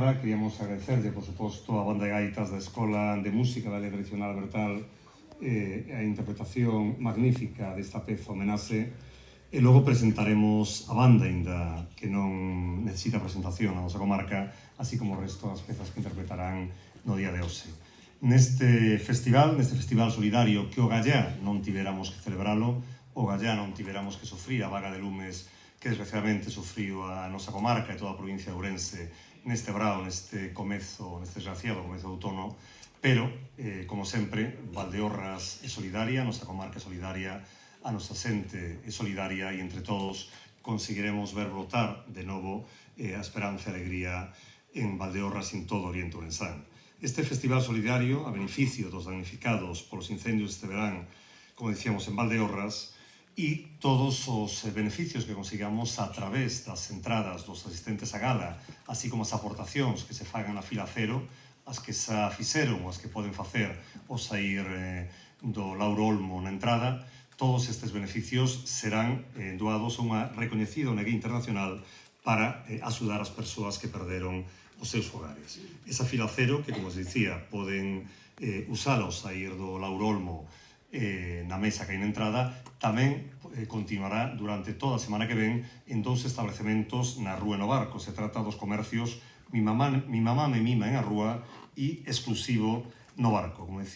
nada, queríamos agradecerlle, por suposto, a banda de gaitas da Escola de Música da Lea Tradicional Bertal a interpretación magnífica desta peza homenaxe, e logo presentaremos a banda, ainda que non necesita presentación na nosa comarca, así como o resto das pezas que interpretarán no día de hoxe. Neste festival solidario, que o Gallá non tiveramos que celebralo, o Gallá non tiveramos que sufrir a vaga de lumes que desgraciadamente sufriu a nosa comarca e toda a provincia de Ourense neste brao, neste desgraciado comezo de outono, pero, como sempre, Valdeorras é solidaria, a nosa comarca é solidaria, a nosa xente é solidaria e entre todos conseguiremos ver brotar de novo a esperanza e alegría en Valdeorras e en todo o Oriente Ourensán. Este festival solidario, a beneficio dos damnificados polos incendios deste verán, como dicíamos, en Valdeorras, e todos os beneficios que consigamos a través das entradas dos asistentes á gala, así como as aportacións que se fagan na fila cero, as que xa fixeron ou as que poden facer ao sair do Lauro Olmo na entrada, todos estes beneficios serán doados a unha recoñecida ONG internacional para axudar as persoas que perderon os seus fogares. Esa fila cero, que, como os dicía, poden usala ao sair do Lauro Olmo na mesa que hai na entrada, tamén continuará durante toda a semana que ven en 2 establecementos na Rúa no Barco. Se trata dos comercios Mi mamá me mima en a Rúa e exclusivo no Barco. Como decía,